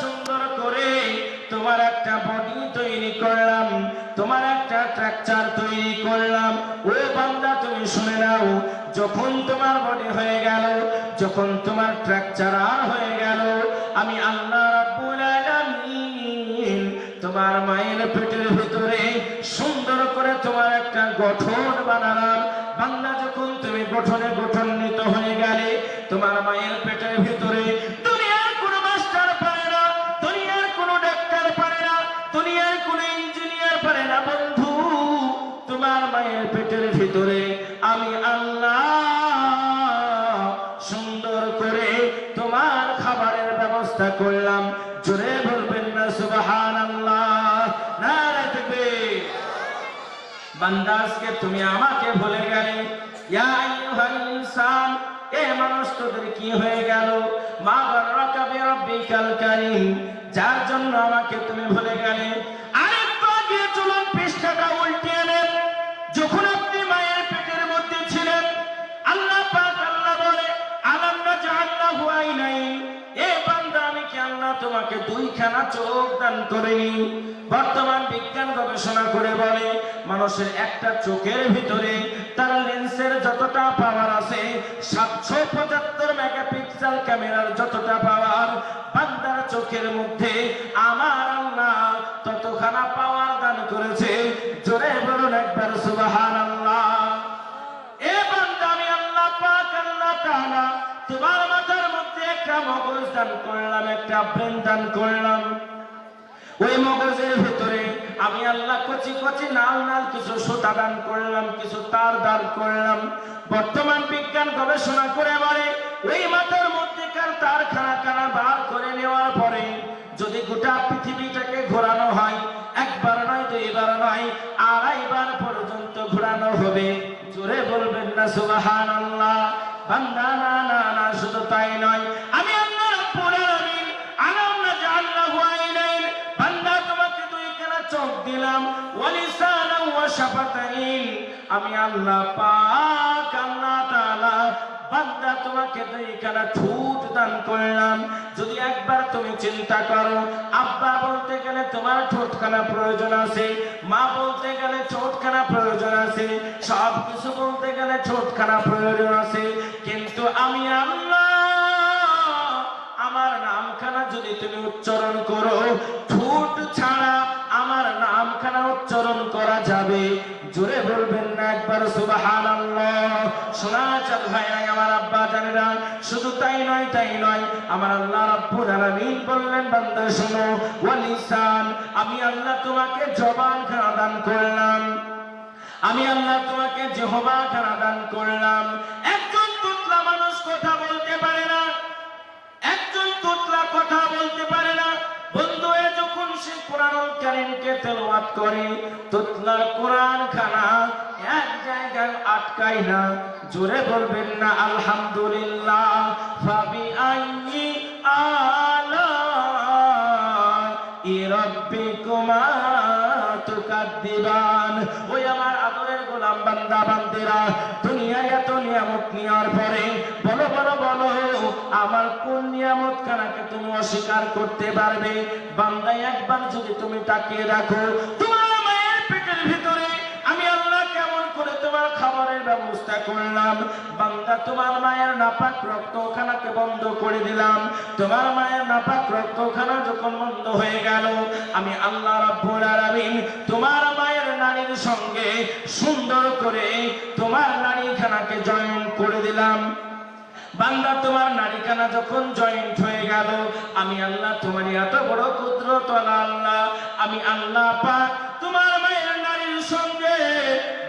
সুন্দর করে তোমার একটা বডি তৈরি করলাম, তোমার একটা স্ট্রাকচার তৈরি করলাম। ও বান্দা তুমি শুনে নাও, যখন তোমার বডি হয়ে গেল, যখন তোমার স্ট্রাকচার হয়ে গেল, আমি আল্লাহ রাব্বুল আলামিন তোমার মায়ের পেটের ভিতরে সুন্দর করে তোমার একটা গঠন বানালাম। বান্দা যখন তুমি গঠনিত হয়ে গেলে, তোমার মায়ের পেটের ভিতরে দুনিয়ার কোনো মাস্টার পারে না, দুনিয়ার কোনো ডাক্তার পারে না, দুনিয়ার কোনো ইঞ্জিনিয়ার পারে না বন্ধু। তোমার মায়ের পেটের ভিতরে আমি আল্লাহ সুন্দর করে তোমার খাবারের ব্যবস্থা করলাম। জোরে বলবেন না সুবহানাল্লাহ, নারে তাকবীর। বান্দা আজকে তুমি আমাকে ভুলে গেলে, ইয়া আইয়ুহাল ইনসান, এ মানুষ তোদের কি হয়ে গেল? মা গাররাকা বিরাব্বিকাল কারীম, যার জন্য আমাকে তুমি ভুলে গেলে। আরেকটু আগে চলুন পৃষ্ঠাটা উল্টিয়ে নেন। যখন আপনি মায়ের পেটের মধ্যে ছিলেন, আল্লাহ পাক আল্লাহ বলে আলাম নাজআল লাহু আইনাইন, এ বান্দা আমি কি আল্লাহ তোমাকে দুইখানা চোখ দান করিনি? বর্তমান বিজ্ঞান গবেষণা করে বলে মানুষের একটা চোখের ভিতরে তার লেন্সের যতটা পাওয়ার আছে, 775 মেগাপিক্সেল ক্যামেরার যতটা পাওয়ার, বান্দার চোখের মধ্যে আমার আল্লাহ ততখানা পাওয়ার দান করেছে। জোরে বলুন একবার সুবহানাল্লাহ। এ বান্দা আমি আল্লাহ পাক আল্লাহ তাআলা তোমার মাথার মধ্যে একটা মগজ দান করলাম, একটা ব্রেন দান করলাম। ওই মগজের ভিতরে আমি আল্লাহ কচি কচি নাল নাল কিছু সুতা দান করলাম, কিছু তার দান করলাম। বর্তমান বিজ্ঞান গবেষণা করে বলে ওই মাথার মধ্যেকার তার খানা বার করে নেওয়ার পরে যদি গোটা পৃথিবীটাকে ঘোরানো হয়, একবার নয়, দুইবার নয়, 2.5 বার পর্যন্ত ঘোরানো হবে। জোরে বলবেন না সুবহানাল্লাহ। বান্দা না না না, শুধু তাই নয়, আমি আল্লাহ রাব্বুল আলামিন আলাম নাজআল লাহু আইনাইন, বান্দা তোমাকে দুইখানা চোখ দিলাম, ওয়া লিসানান ওয়া শাফাতাইন, আমি আল্লাহ পাক আল্লাহ তাআলা বান্দা তোমাকে দুইখানা ঠোঁট দান করলাম। যদি একবার তুমি চিন্তা করো, আব্বা বলতে গেলে তোমার ঠোঁটখানা প্রয়োজন আছে, মা বলতে গেলে ঠোঁটখানা প্রয়োজন আছে, সব কিছু বলতে গেলে ঠোঁটখানা প্রয়োজন আছে, কিন্তু আমি আল্লাহ আমার নামখানা যদি তুমি উচ্চারণ করো, ঠোঁট ছাড়া আমার নামখানা উচ্চারণ করা যাবে? জোরে বলবেন না একবার সুবহানাল্লাহ। শোনা চাঁদ ভাইরা, আমার আব্বা জানেরা, শুধু তাই নয়, আমার আল্লাহ রাব্বুল আলামিন বললেন বান্দা শোনো, ওয়া লিসান, আমি আল্লাহ তোমাকে জবান খানা দান করলাম, আমি আল্লাহ তোমাকে জিহ্বা খানা দান করলাম। একজন তুতলা মানুষ কথা বলতে পারে না, একজন তুতলা কথা বলতে পারে না বন্ধু। যখন সে কোরআনুল কারীমকে তেলাওয়াত করে, তুতলার কোরআন খানা এক জায়গায় আটকায় না। জোরে বলবেন না আলহামদুলিল্লাহ। ফাবি আইয়ি আলাই রাব্বিকুমা তুকাদ্দিবান। ওই আমার আদরের গোলাম বান্দা বান্দিরা, দুনিয়ায় এত নিয়ামত নেওয়ার পরে বলো আমার কোন নিয়ামত খানাকে তুমি অস্বীকার করতে পারবে? বান্দা একবার যদি তুমি তাকিয়ে রাখো, তোমার মায়ের পেটের ভিতরে আমি আল্লাহ কেমন করে তোমার খাবারের ব্যবস্থা করলাম। বান্দা তোমার মায়ের নাপাক রক্তখানাকে বন্ধ করে দিলাম। তোমার মায়ের নাপাক রক্তখানা যখন বন্ধ হয়ে গেল, আমি আল্লাহ রাব্বুল আলামিন তোমার মায়ের নারীর সঙ্গে সুন্দর করে তোমার নারীখানাকে জয়েন করে দিলাম। বান্দা তোমার নারীখানা যখন জয়েন্ট হয়ে গেল, আমি আল্লাহ তোমার এত বড় কুদরত আল্লাহ, আমি আল্লাহ পাক তোমার মায়ের নারীর সঙ্গে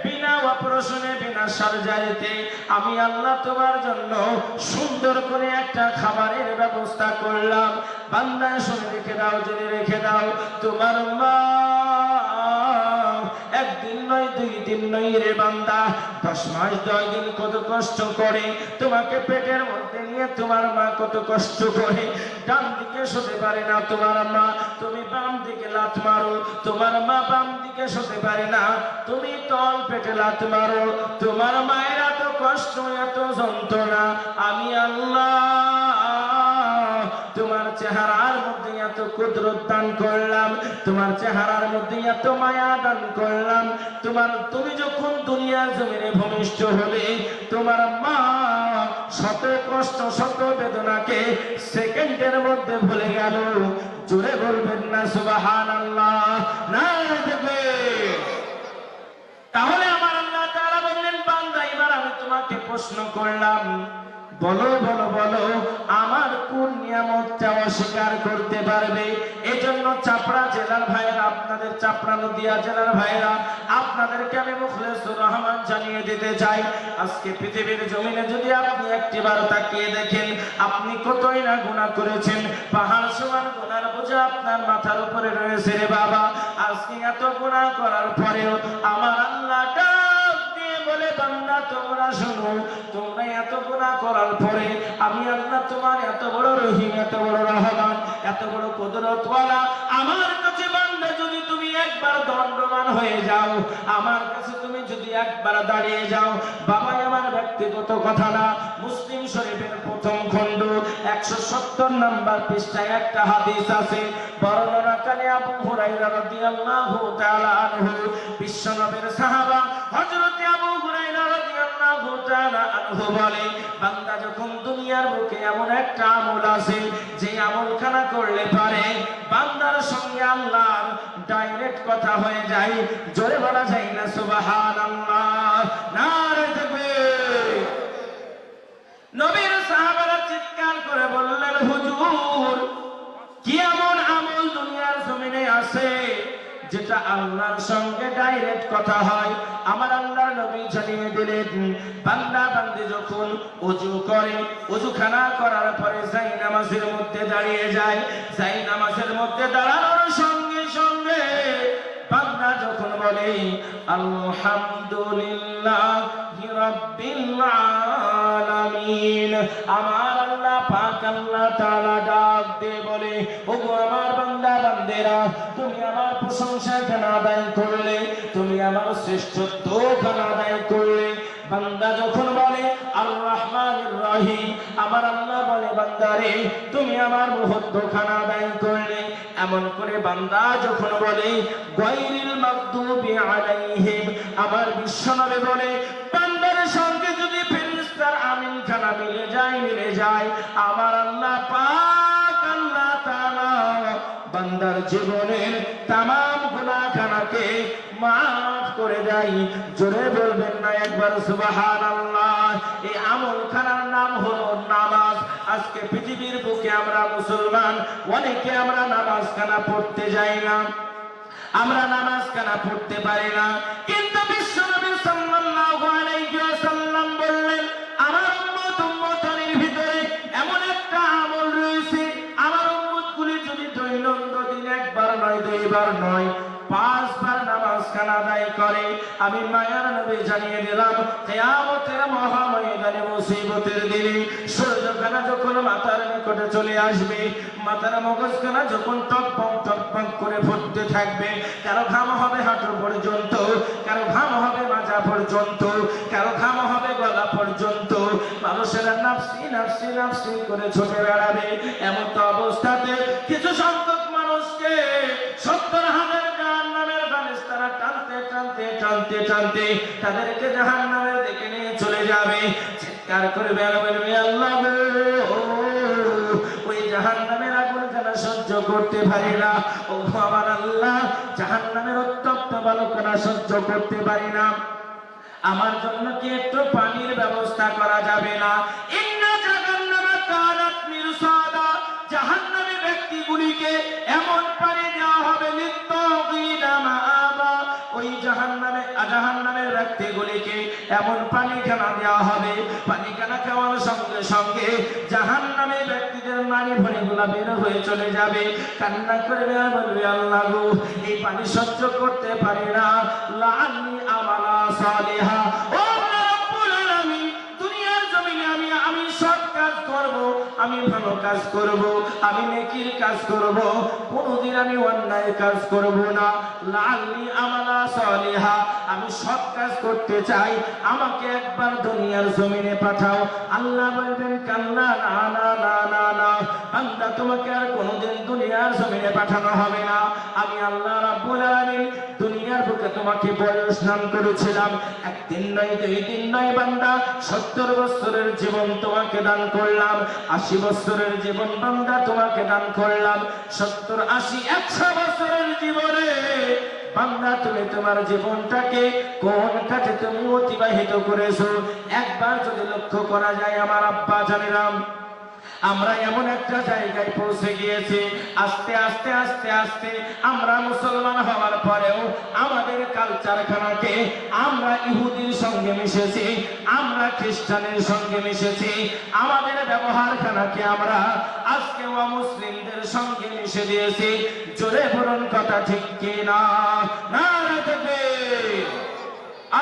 বিনা অপারেশনে বিনা সার্জারিতে আমি আল্লাহ তোমার জন্য সুন্দর করে একটা খাবারের ব্যবস্থা করলাম। বান্দা শুনে রেখে দাও, জেনে রেখে দাও, তোমার মা একদিন নয়, 2 দিন নয় রে বান্দা, 10 মাস 10 দিন কত কষ্ট করে তোমাকে পেটের মধ্যে নিয়ে তোমার মা কত কষ্ট করে। ডান দিকে শুতে পারে না তোমার মা, তুমি বাম দিকে লাত মারো, তোমার মা বাম দিকে শুতে পারে না, তুমি তল পেটে লাত মারো। তোমার মায়ের এত কষ্ট, এত যন্ত্রণা, আমি আল্লাহ তোমার চেহারার মধ্যে এত এত কুদরত দান করলাম, তোমার চেহারার মধ্যে এত মায়া দান করলাম, তুমি যখন দুনিয়ার জমিনে ভূমিষ্ঠ হলে তোমার মা শত কষ্ট শত বেদনাকে সেকেন্ডের মধ্যে ভুলে গেল। জোরে বলবেন না সুবহানাল্লাহ, নারে তাকবীর। তাহলে আমার আল্লাহ তাআলা বললেন, বান্দা এবার আমি তোমাকে প্রশ্ন করলাম, বলো বলো বলো আমার কোন নিয়ামতটা অস্বীকার করতে পারবে? এজন্য চাপড়া জেলার ভাইরা, আপনাদের চাপড়া নদিয়া জেলার ভাইরা, আপনাদেরকে আমি মুখলেসুর রহমান জানিয়ে দিতে চাই, আজকে পৃথিবীর জমিনে যদি আপনি একটিবার তাকিয়ে দেখেন, আপনি কতই না গুনাহ করেছেন, পাহাড় সমান গুনার বোঝা আপনার মাথার উপরে রয়েছে রে বাবা। আজকে এত গুনাহ করার পরেও আমার আল্লাহ বলে, বান্দা তোমরা শোনো, তোমরা এত গুনাহ করার পরে আমি আল্লাহ তোমার এত বড় রহিম, এত বড় রহমান, এত বড় কুদরতওয়ালা, আমার কাছে বান্দা যদি তুমি একবার দণ্ডমান হয়ে যাও, আমার কাছে তুমি যদি একবার দাঁড়িয়ে যাও, বাবা আমার ব্যক্তিগত কথা না, মুসলিম শরীফের প্রথম খণ্ড 170 নম্বর পৃষ্ঠায় একটা হাদিস আছে, বর্ণনাকারী আবু হুরায়রা রাদিয়াল্লাহু তাআলা আনহু, বিশ্বনবীর সাহাবা হযরত আবু হুরায়রা রাদিয়াল্লাহু তাআলা আনহু বলে, বান্দা যখন দুনিয়ার বুকে এমন একটা আমল আছে যে আমলখানা করলে পারে বান্দার সঙ্গে আল্লাহর ডাইরেক্ট কথা হয়ে যায়, জোরে বলা যায় না সুবহানাল্লাহ, নারে তাকবীর। নবীর সাহাবারা চিৎকার করে বললেন, হুজুর কি এমন আমল দুনিয়ার জমিনে আছে যেটা আল্লাহর সঙ্গে ডাইরেক্ট কথা হয়? আমার আল্লাহর নবী জানিয়ে দিলেন, বান্দা বান্দি যখন ওযু করে, ওযুখানা করার পরে যাই নামাজের মধ্যে দাঁড়িয়ে যায়, যাই নামাজের মধ্যে দাঁড়ানোর সঙ্গে সঙ্গে বান্দা যখন বলে আলহামদুলিল্লাহি রাব্বিল আলামিন, আমার আল্লাহ পাক আল্লাহ তাআলা ডাক দিয়ে বলে, ওগো আমার বান্দা বান্দেরা, তুমি আমার প্রশংসা কেন আদায় করলে, তুমি আমার শ্রেষ্ঠত্ব কেন আদায় করলে? বান্দা যখন বলে আর রহমানির রহিম, আমার আল্লাহ বলে, বান্দারে তুমি আমার মহত্ব খানা আদায় করলে। এমন করে বান্দা যখন বলে গায়রিল মাগদুবি আলাইহিম, আমার বিশ্বনবী বলে, বান্দার সঙ্গে যদি ফেরেশতার আমিন খানা মিলে যায়, আমার আল্লাহ পাক আল্লাহ তাআলা বান্দার জীবনের তামাম গুনাহখানাকে মাফ করে দেয়। জোরে বলবেন না একবার সুবহানাল্লাহ। এই আমলখানার নাম হলো নামাজ। আজকে পৃথিবীর বুকে আমরা মুসলমান অনেকে আমরা নামাজখানা পড়তে যাই না, আমরা নামাজখানা পড়তে পারি না, কিন্তু বিশ্বনবী সাল্লাল্লাহু আলাইহি ওয়াসাল্লাম বললেন, আমার উম্মতের ভিতরে এমন একটা আমল রয়েছে, আমার উম্মতগুলি যদি দৈনন্দিন একবার নয়, দুইবার নয়, 5 বার নামাজখানা আদায় করে, আমি মায়ার নবী জানিয়ে দিলাম, কিয়ামতের মহা ময়দানে মুসিবতের দিনে সূর্যখানা যখন মাথার নিকটে চলে আসবে, মাথার মগজখানা যখন টকবক টকবক করে ফুটতে থাকবে, কারো ঘাম হবে হাঁটু পর্যন্ত, কারো ঘাম হবে মাজা পর্যন্ত, কারো ঘাম হবে গলা পর্যন্ত, মানুষেরা নাফসি নাফসি নাফসি করে ছুটে বেড়াবে। এমন তো অবস্থাতে কিছু সংখ্যক মানুষকে 70,000 জাহান্নামের ফেরেশতারা টানতে টানতে টানতে টানতে তাদেরকে জাহান্নামের দিকে নিয়ে চলে যাবে। চিৎকার করবে আর বলবে, আল্লাহ গো, ওই জাহান্নামের আগুনখানা সহ্য করতে পারি না, ও আমার আল্লাহ, জাহান্নামের উত্তপ্ত বালুখানা সহ্য করতে পারি না, আমার জন্য কি একটু পানির ব্যবস্থা করা যাবে না? ইন্না জাহান্নামা কানাত মিরসাদা, জাহান্নামী ব্যক্তিগুলিকে এমন পানি দেওয়া হবে, লিত্তাগিনা মাআবা, ওই জাহান্নামের ব্যক্তিগুলিকে এমন পানিখানা দেওয়া হবে, পানিখানা খাওয়ার সঙ্গে সঙ্গে জাহান্নামী ব্যক্তিদের নারী ভুঁড়িগুলা বের হয়ে চলে যাবে, কান্না করবে আর বলবে, আল্লাহ গো, এই পানি সহ্য করতে পারি না, লাআল্লি আমালা সালিহা, ও রব্বুল আলামিন, দুনিয়ার জমিনে আমি সৎ কাজ করব, আমি ভালো কাজ করব, আমি নেকির কাজ করব, কোনদিন আমি অন্যায় কাজ করব না। লাআল্লি আমালা সালিহা, আমি সৎ কাজ করতে চাই, আমাকে একবার দুনিয়ার জমিনে পাঠাও। আল্লাহ বলবেন কাল্লা, না না না না না, বান্দা তোমাকে আর কোনদিন দুনিয়ার জমিনে পাঠানো হবে না। আমি আল্লাহ রাব্বুল আলামিন দুনিয়ার বুকে তোমাকে বয়স দান করেছিলাম, একদিন নয়, দুই দিন নয় বান্দা, 70 বছরের জীবন তোমাকে দান করলাম, 80 বছরের জীবন বান্দা তোমাকে দান করলাম। 70, 80, 100 বছরের জীবনে বান্দা তুমি তোমার জীবনটাকে কোন কাজে তুমি অতিবাহিত করেছো একবার যদি লক্ষ্য করা যায় আমার আব্বা জানেরাম, আমরা এমন একটা জায়গায় পৌঁছে গিয়েছি, আস্তে আস্তে আস্তে আস্তে আমরা মুসলমান হওয়ার পরেও আমাদের কালচারখানাকে আমরা ইহুদির সঙ্গে মিশেছি, আমরা খ্রিস্টানের সঙ্গে মিশেছি, আমাদের ব্যবহারখানাকে আমরা আজকে অমুসলিমদের সঙ্গে মিশে দিয়েছি। জোরে বলুন কথা ঠিক কি না? নারে তাকবীর।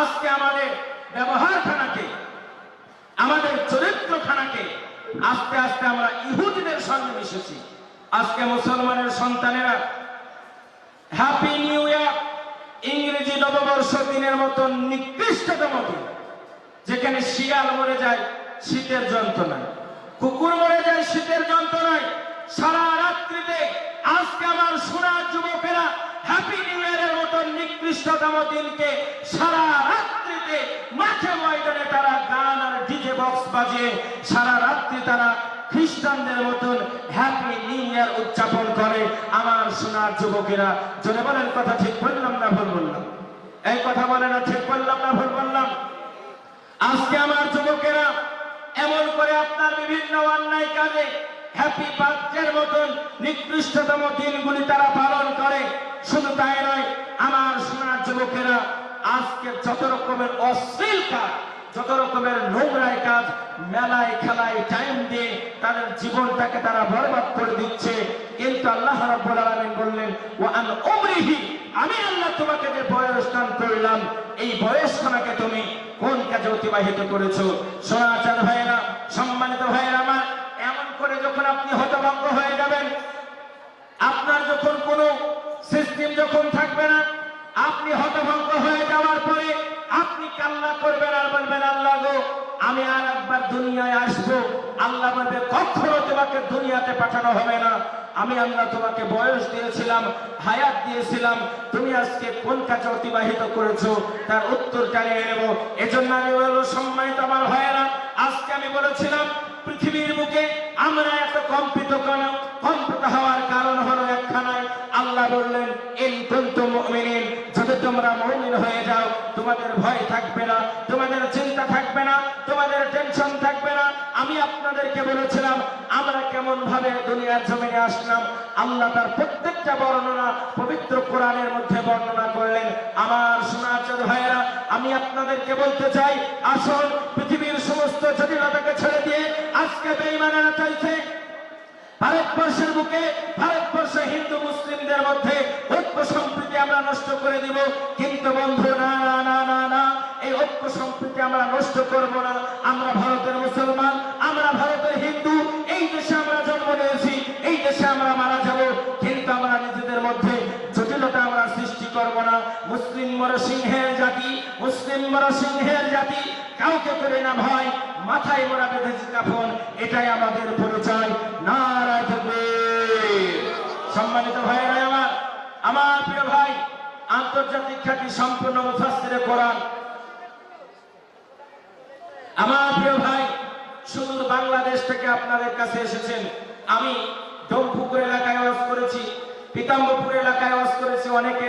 আজকে আমাদের ব্যবহারখানাকে, আমাদের চরিত্রখানাকে আস্তে আস্তে আমরা ইহুদিদের সঙ্গে মিশেছি। আজকে মুসলমানের সন্তানেরা হ্যাপি নিউ ইয়ার, ইংরেজি নববর্ষ দিনের মতো নিকৃষ্টতম দিন, যেখানে শিয়াল মরে যায় শীতের যন্ত্রণায়, কুকুর মরে যায় শীতের যন্ত্রণায়, সারা রাত্রিতে আজকে আমার সোনার যুবকেরা হ্যাপি নিউ ইয়ারের মতো নিকৃষ্টতম দিনকে সারা রাত্রিতে মাঠে ময়দানে তারা গান আর ডিজে বক্স বাজিয়ে সারা রাত্রি তারা খ্রিস্টানদের মতন হ্যাপি নিউ ইয়ার উদযাপন করে। আমার সোনার যুবকেরা, জোরে বলেন কথা ঠিক বললাম না ভুল বললাম? এই কথা বলে না, ঠিক বললাম না ভুল বললাম? আজকে আমার যুবকেরা এমন করে আপনার বিভিন্ন অন্যায় কাজে হ্যাপি বার্থডের মতন নিকৃষ্টতম দিনগুলি তারা পালন করে। শুধু তাই নয়, আমার সোনার যুবকেরা আজকে যত রকমের অশ্লীল কাজ, যত রকমের নোংরায় কাজ, মেলায় খেলায় টাইম দিয়ে তাদের জীবনটাকে তারা বরবাদ করে দিচ্ছে। কিন্তু আল্লাহ রাব্বুল আলামিন বললেন ওয়া আন উমরিহি, আমি আল্লাহ তোমাকে যে বয়স দান করলাম এই বয়সখানাকে তুমি কোন কাজে অতিবাহিত করেছো? সোনাচাঁদ ভাইয়েরা, সম্মানিত ভাইয়েরা আমার, এমন করে যখন আপনি হতভম্ব হয়ে যাবেন, আপনার যখন কোনো সিস্টেম যখন থাকবে না, আপনি হতভম্ব হয়ে যাওয়ার পরে আপনি কান্না করবেন আর বলবেন আল্লাহ গো, আমি আর একবার দুনিয়ায় আসবো। আল্লাহ বলবে কখনো তোমাকে দুনিয়াতে পাঠানো হবে না, আমি আল্লাহ তোমাকে বয়স দিয়েছিলাম, হায়াত দিয়েছিলাম, তুমি আজকে কোন কাজে অতিবাহিত করেছো তার উত্তর জানিয়ে নেব। এজন্য আমি বলবো সম্মানিত আমার ভাইয়েরা, আজকে আমি বলেছিলাম পৃথিবীর বুকে আমরা এত কম্পিত হওয়ার কারণ হলো একখানায়। আল্লাহ বললেন ইন কুনতুম মুমিনিন, যদি তোমরা মুমিন হয়ে যাও তোমাদের ভয় থাকবে না, তোমাদের চিন্তা থাকবে না, তোমাদের টেনশন থাকবে না। আমি আপনাদেরকে বলেছিলাম আমরা কেমন ভাবে দুনিয়ার জমিনে আসলাম, আল্লাহ তার প্রত্যেকটা বর্ণনা পবিত্র কোরআনের মধ্যে বর্ণনা করলেন। আমার সোনাচাঁদ ভাইয়েরা, আমি আপনাদেরকে বলতে চাই, আসুন পৃথিবীর সমস্ত জটিলতাকে ছেড়ে দিয়ে আজকে বেঈমানেরা চাইছে ভারতবর্ষের বুকে, ভারতবর্ষে হিন্দু মুসলিমদের মধ্যে ঐক্য সম্প্রীতি আমরা নষ্ট করে দিব। কিন্তু বন্ধু, না না না না না, এই ঐক্য সম্প্রীতি আমরা নষ্ট করব না। আমরা ভারতের মুসলমান, আমরা ভারতের হিন্দু, এই দেশে আমরা জন্ম নিয়েছি, এই দেশে আমরা মারা যাব, কিন্তু আমরা নিজেদের মধ্যে জটিলতা আমরা সৃষ্টি করব না। মুসলিম মরা সিংহের জাতি, মুসলিম মরা সিংহের জাতি, কাউকে করে না ভয়, মাথায় মোড়া বেঁধেছি কাফন, এটাই আমাদের পরিচয়। নারায়ে তাকবীর। সম্মানিত ভাইয়েরা আমার, আমার প্রিয় ভাই, আন্তর্জাতিক খ্যাতি সম্পূর্ণ মুফাসসিরে কোরআন, আমার প্রিয় ভাই, সুদূর বাংলাদেশ থেকে আপনাদের কাছে এসেছেন। আমি ডোমপুকুর এলাকায় ওয়াজ করেছি, পিতাম্বরপুর এলাকায় ওয়াজ করেছি, অনেকে